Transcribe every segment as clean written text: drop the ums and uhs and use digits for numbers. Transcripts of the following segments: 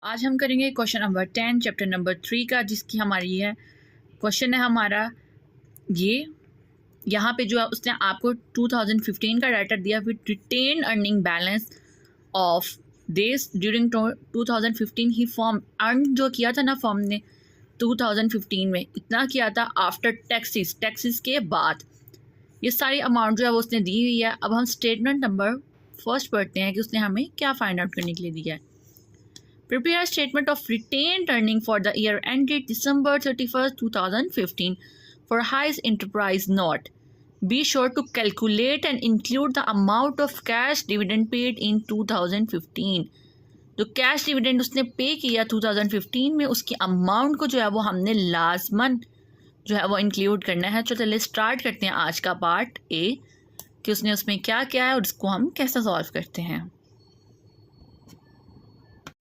आज हम करेंगे क्वेश्चन नंबर 10 चैप्टर नंबर 3 का, जिसकी हमारी है क्वेश्चन है हमारा ये। यहाँ पे जो है उसने आपको 2015 का डाटा दिया with retained earning balance of this during 2015 ही फॉर्म अर्न जो किया था ना फॉर्म ने 2015 में इतना किया था आफ्टर टैक्सेस के बाद। ये सारी अमाउंट जो है वो उसने दी हुई है। अब हम स्टेटमेंट नंबर फर्स्ट पढ़ते हैं कि उसने हमें क्या फाइंड आउट करने के लिए दिया है। Prepare a statement of retained earning for the year ended December 31st, 2015 for Highs Enterprise Note. Be sure to calculate and include the amount of cash dividend paid in 2015. जो cash dividend उसने पे किया 2015 में, उसकी amount को जो है वो हमने लाजमन जो है वो इंक्लूड करना है। तो चलिए स्टार्ट करते हैं आज का पार्ट ए कि उसने उसमें क्या किया है और इसको हम कैसे सॉल्व करते हैं।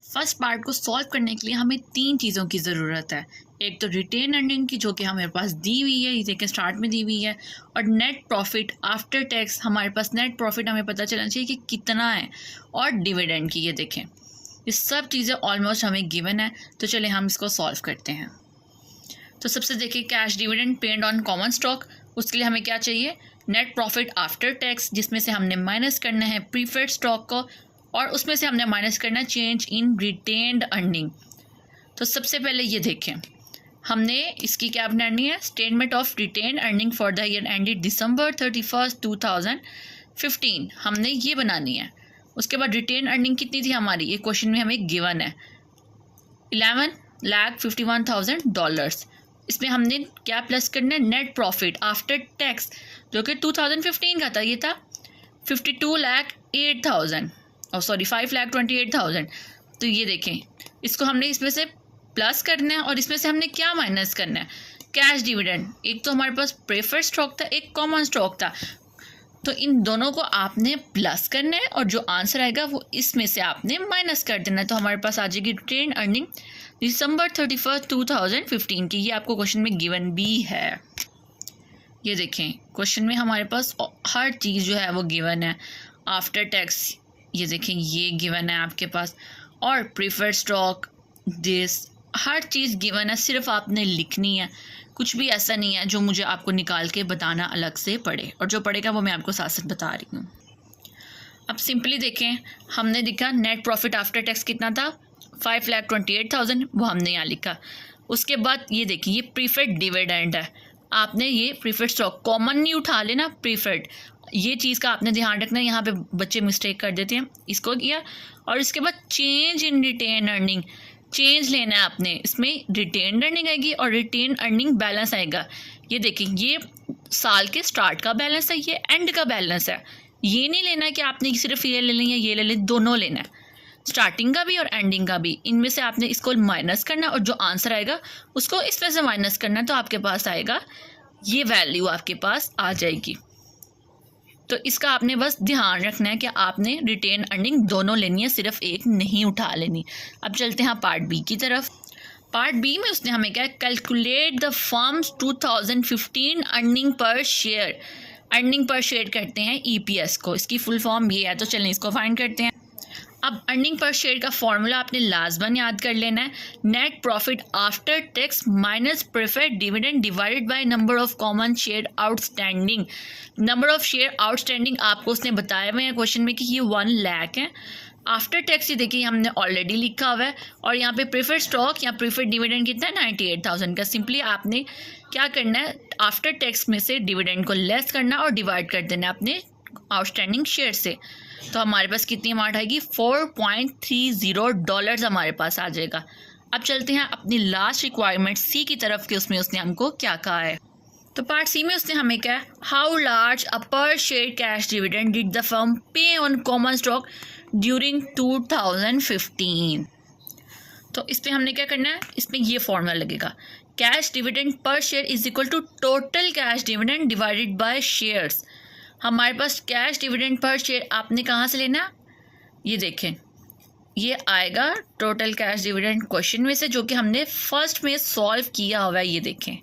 फर्स्ट पार्ट को सॉल्व करने के लिए हमें तीन चीज़ों की ज़रूरत है। एक तो रिटेन अर्निंग की, जो कि हमारे पास दी हुई है, ये देखें स्टार्ट में दी हुई है, और नेट प्रॉफिट आफ्टर टैक्स। हमारे पास नेट प्रॉफिट हमें पता चलना चाहिए कि कितना है, और डिविडेंड की, ये देखें ये सब चीज़ें ऑलमोस्ट हमें गिवन है। तो चले हम इसको सॉल्व करते हैं। तो सबसे देखिए cash dividend paid on common stock, उसके लिए हमें क्या चाहिए, नेट प्रॉफिट आफ्टर टैक्स, जिसमें से हमने माइनस करना है प्रीफर्ड स्टॉक को, और उसमें से हमने माइनस करना है चेंज इन रिटेन्ड अर्निंग। तो सबसे पहले ये देखें, हमने इसकी क्या बनानी है, statement of retained earning for the year ended December 31st, 2015 हमने ये बनानी है। उसके बाद रिटेन अर्निंग कितनी थी हमारी, ये क्वेश्चन में हमें गिवन है $11,51,000। इसमें हमने क्या प्लस करना है, नेट प्रॉफिट आफ्टर टैक्स, जो कि 2015 का था, ये था 5,28,000। तो ये देखें इसको हमने इसमें से प्लस करना है, और इसमें से हमने क्या माइनस करना है, कैश डिविडेंड। एक तो हमारे पास प्रेफर्ड स्टॉक था, एक कॉमन स्टॉक था, तो इन दोनों को आपने प्लस करना है, और जो आंसर आएगा वो इसमें से आपने माइनस कर देना है। तो हमारे पास आ जाएगी रिटेन अर्निंग December 31st, 2015 की। ये आपको क्वेश्चन में गिवन भी है। ये देखें क्वेश्चन में हमारे पास हर चीज़ जो है वो गिवन है। आफ्टर टैक्स ये देखें ये गिवन है आपके पास, और preferred stock this, her cheese given है। सिर्फ आपने लिखनी है, कुछ भी ऐसा नहीं है जो मुझे आपको निकाल के बताना अलग से पड़े, और जो पड़ेगा वो मैं आपको साथ साथ बता रही हूँ। अब सिंपली देखें, हमने लिखा नेट प्रॉफिट आफ्टर टैक्स कितना था, 5,28,000, वो हमने यहाँ लिखा। उसके बाद ये देखिए ये प्रीफर्ड डिविडेंड है, आपने ये प्रीफर्ड स्टॉक कॉमन नहीं उठा लेना, प्रीफर्ड, ये चीज़ का आपने ध्यान रखना है। यहाँ पे बच्चे मिस्टेक कर देते हैं, इसको किया। और इसके बाद change in retained earning, change लेना है आपने, इसमें रिटेन अर्निंग आएगी और रिटेन अर्निंग बैलेंस आएगा। ये देखिए ये साल के स्टार्ट का बैलेंस है, ये एंड का बैलेंस है। ये नहीं लेना है कि आपने सिर्फ ये ले लें या ये ले लें, दोनों लेना है, स्टार्टिंग का भी और एंडिंग का भी। इनमें से आपने इसको माइनस करना, और जो आंसर आएगा उसको इसमें से माइनस करना, तो आपके पास आएगा ये वैल्यू आपके पास आ जाएगी। तो इसका आपने बस ध्यान रखना है कि आपने रिटेन अर्निंग दोनों लेनी है, सिर्फ एक नहीं उठा लेनी। अब चलते हैं पार्ट बी की तरफ। पार्ट बी में उसने हमें क्या, calculate the firms 2015 earning per share. Earning per share करते हैं EPS को, इसकी फुल फॉर्म ये है। तो चलें इसको फाइंड करते हैं। अब अर्निंग पर शेयर का फॉर्मूला आपने लाजमन याद कर लेना है, net profit after tax minus preferred dividend divided by number of common share outstanding. Number of share outstanding आपको उसने बताया हुआ है क्वेश्चन में कि ये 1 लाख है। आफ्टर टैक्स ये देखिए हमने ऑलरेडी लिखा हुआ है, और यहाँ पे प्रेफर्ड स्टॉक या प्रेफर्ड डिविडेंड कितना है, 98,000 का। सिंपली आपने क्या करना है, आफ्टर टैक्स में से डिविडेंड को लेस करना और डिवाइड कर देना अपने आउटस्टैंडिंग शेयर से। तो हमारे पास कितनी अमाउंट आएगी, $4.30 हमारे पास आ जाएगा। अब चलते हैं अपनी लास्ट रिक्वायरमेंट सी की तरफ कि उसमें उसने हमको क्या कहा है। तो पार्ट सी में उसने हमें क्या, हाउ लार्ज अ पर share cash dividend did the firm पे ऑन कॉमन स्टॉक ड्यूरिंग 2015। तो इस पर हमने क्या करना है, इसमें ये फॉर्मूला लगेगा, cash dividend per share is equal to total cash dividend divided by shares. हमारे पास कैश डिविडेंड पर शेयर आपने कहाँ से लेना, ये देखें ये आएगा टोटल कैश डिविडेंड क्वेश्चन में से, जो कि हमने फर्स्ट में सॉल्व किया हुआ है। ये देखें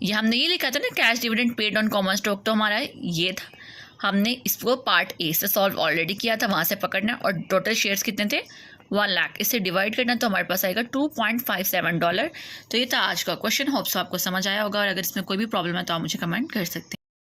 ये हमने ये लिखा था ना, cash dividend paid on common stock, तो हमारा ये था। हमने इसको पार्ट ए से सॉल्व ऑलरेडी किया था, वहाँ से पकड़ना। और टोटल शेयर्स कितने थे, 1 लाख, इससे डिवाइड करना तो हमारे पास आएगा $2.57। तो ये था आज का क्वेश्चन। होप्स आपको समझ आया होगा, और अगर इसमें कोई भी प्रॉब्लम है तो आप मुझे कमेंट कर सकते हैं।